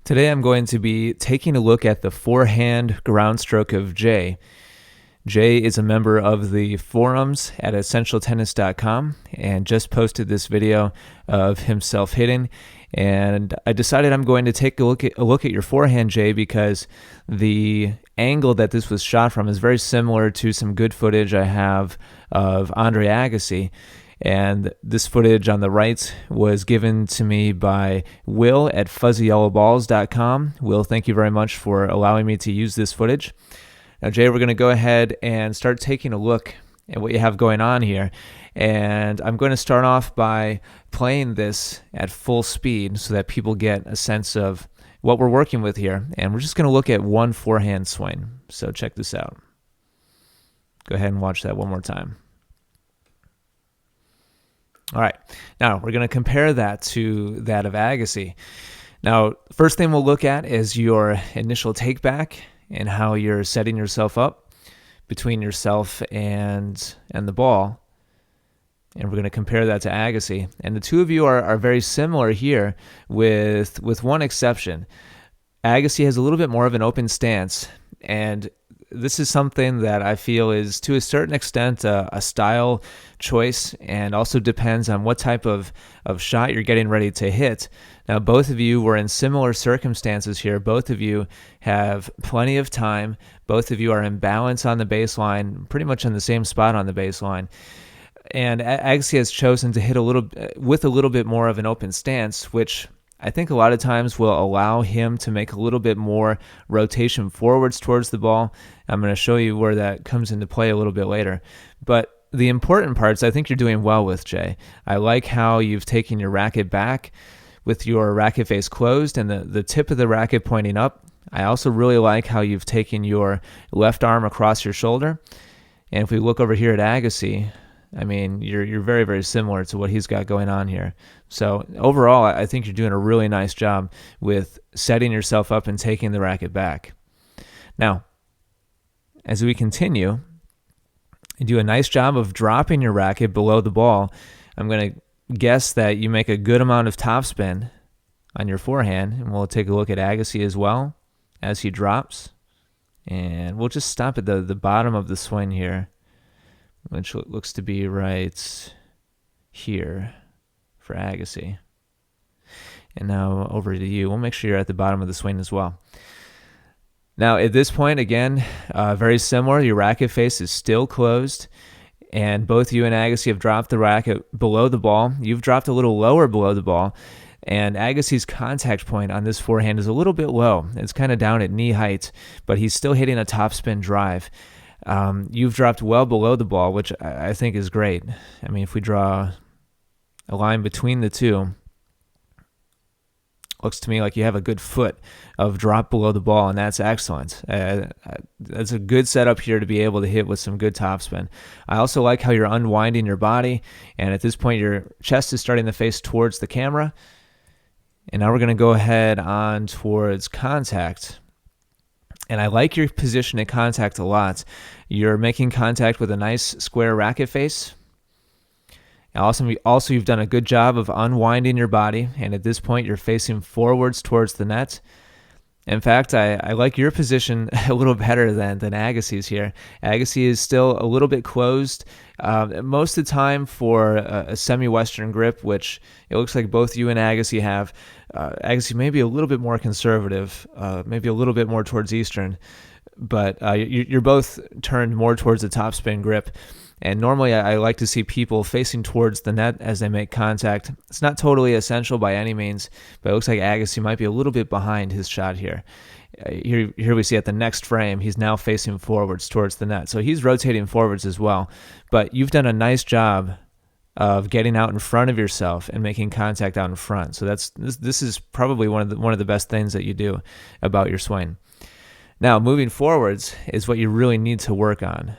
Today I'm going to be taking a look at the forehand ground stroke of Jay. Jay is a member of the forums at essentialtennis.com and just posted this video of himself hitting. And I decided I'm going to take a look at your forehand, Jay, because the angle that this was shot from is very similar to some good footage I have of Andre Agassi. And this footage on the right was given to me by Will at fuzzyyellowballs.com. Will, thank you very much for allowing me to use this footage. Now, Jay, we're going to go ahead and start taking a look at what you have going on here. And I'm going to start off by playing this at full speed so that people get a sense of what we're working with here. And we're just going to look at one forehand swing. So check this out. Go ahead and watch that one more time. All right, now we're going to compare that to that of Agassi. Now, first thing we'll look at is your initial takeback and how you're setting yourself up between yourself and the ball. And we're going to compare that to Agassi. And the two of you are very similar here with one exception. Agassi has a little bit more of an open stance, and this is something that I feel is, to a certain extent, a style choice, and also depends on what type of shot you're getting ready to hit. Now, both of you were in similar circumstances here. Both of you have plenty of time. Both of you are in balance on the baseline, pretty much in the same spot on the baseline. And Agassi has chosen to hit with a little bit more of an open stance, which I think a lot of times will allow him to make a little bit more rotation forwards towards the ball. I'm going to show you where that comes into play a little bit later. But the important parts I think you're doing well with, Jay. I like how you've taken your racket back with your racket face closed and the tip of the racket pointing up. I also really like how you've taken your left arm across your shoulder. And if we look over here at Agassi, I mean, you're very, very similar to what he's got going on here. So overall, I think you're doing a really nice job with setting yourself up and taking the racket back. Now, as we continue, you do a nice job of dropping your racket below the ball. I'm going to guess that you make a good amount of topspin on your forehand, and we'll take a look at Agassi as well as he drops. And we'll just stop at the bottom of the swing here, which looks to be right here for Agassi. And now over to you. We'll make sure you're at the bottom of the swing as well. Now, at this point, again, very similar. Your racket face is still closed, and both you and Agassi have dropped the racket below the ball. You've dropped a little lower below the ball, and Agassi's contact point on this forehand is a little bit low. It's kind of down at knee height, but he's still hitting a topspin drive. You've dropped well below the ball, which I think is great. I mean, if we draw a line between the two, looks to me like you have a good foot of drop below the ball, and that's excellent. That's a good setup here to be able to hit with some good topspin. I also like how you're unwinding your body, and at this point your chest is starting to face towards the camera. And now we're going to go ahead on towards contact. And I like your position at contact a lot. You're making contact with a nice square racket face. Also, you've done a good job of unwinding your body, and at this point, you're facing forwards towards the net. In fact, I like your position a little better than Agassi's here. Agassi is still a little bit closed most of the time for a semi-Western grip, which it looks like both you and Agassi have. Agassi may be a little bit more conservative, maybe a little bit more towards Eastern, but you're both turned more towards the topspin grip. And normally I like to see people facing towards the net as they make contact. It's not totally essential by any means, but it looks like Agassi might be a little bit behind his shot here. Here we see at the next frame, he's now facing forwards towards the net. So he's rotating forwards as well. But you've done a nice job of getting out in front of yourself and making contact out in front. So this is probably one of the best things that you do about your swing. Now, moving forwards is what you really need to work on.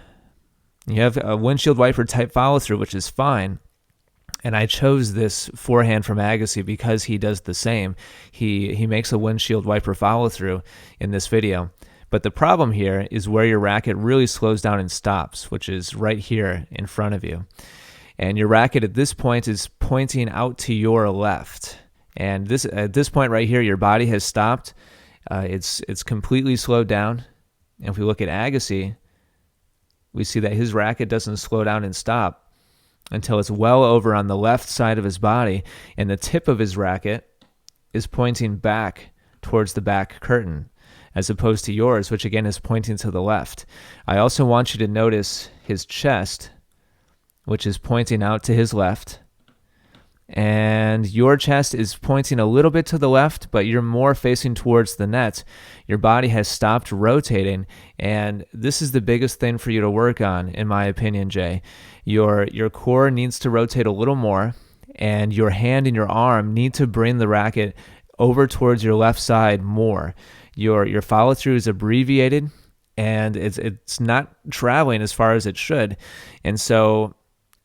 You have a windshield wiper type follow through, which is fine. And I chose this forehand from Agassi because he does the same. He makes a windshield wiper follow through in this video. But the problem here is where your racket really slows down and stops, which is right here in front of you. And your racket at this point is pointing out to your left. And this at this point right here, your body has stopped. It's completely slowed down. And if we look at Agassi, we see that his racket doesn't slow down and stop until it's well over on the left side of his body, and the tip of his racket is pointing back towards the back curtain, as opposed to yours, which again is pointing to the left. I also want you to notice his chest, which is pointing out to his left. And your chest is pointing a little bit to the left, but you're more facing towards the net. Your body has stopped rotating, and this is the biggest thing for you to work on, in my opinion, Jay. Your core needs to rotate a little more, and your hand and your arm need to bring the racket over towards your left side more. Your follow-through is abbreviated, and it's not traveling as far as it should, and so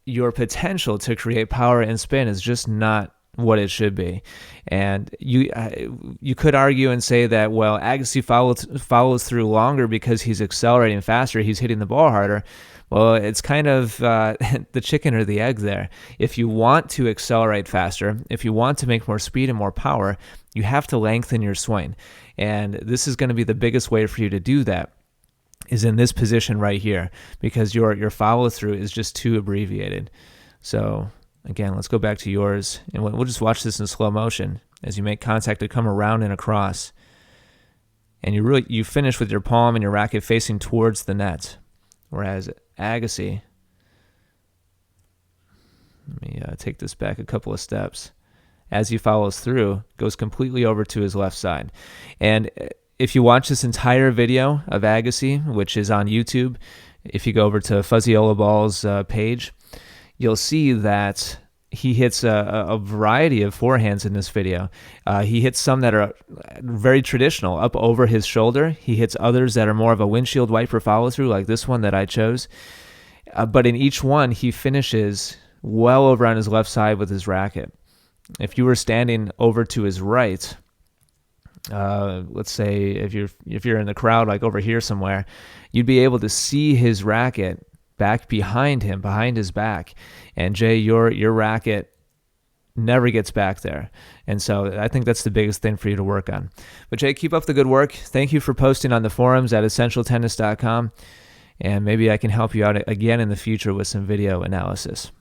your potential to create power and spin is just not what it should be. And you could argue and say that, well, Agassi follows through longer because he's accelerating faster, he's hitting the ball harder. Well, it's kind of the chicken or the egg there. If you want to accelerate faster, if you want to make more speed and more power, you have to lengthen your swing. And this is going to be the biggest way for you to do that, is in this position right here, because your follow-through is just too abbreviated. So again, let's go back to yours, and we'll just watch this in slow motion as you make contact to come around and across. And you finish with your palm and your racket facing towards the net, whereas Agassi, let me take this back a couple of steps, as he follows through, goes completely over to his left side. And if you watch this entire video of Agassi, which is on YouTube, if you go over to Fuzzyola Ball's page, you'll see that he hits a variety of forehands in this video. He hits some that are very traditional, up over his shoulder. He hits others that are more of a windshield wiper follow-through, like this one that I chose. But in each one, he finishes well over on his left side with his racket. If you were standing over to his right, let's say if you're in the crowd, like over here somewhere, you'd be able to see his racket back behind him, behind his back. And Jay, your racket never gets back there. And so I think that's the biggest thing for you to work on. But Jay, keep up the good work. Thank you for posting on the forums at essentialtennis.com. And maybe I can help you out again in the future with some video analysis.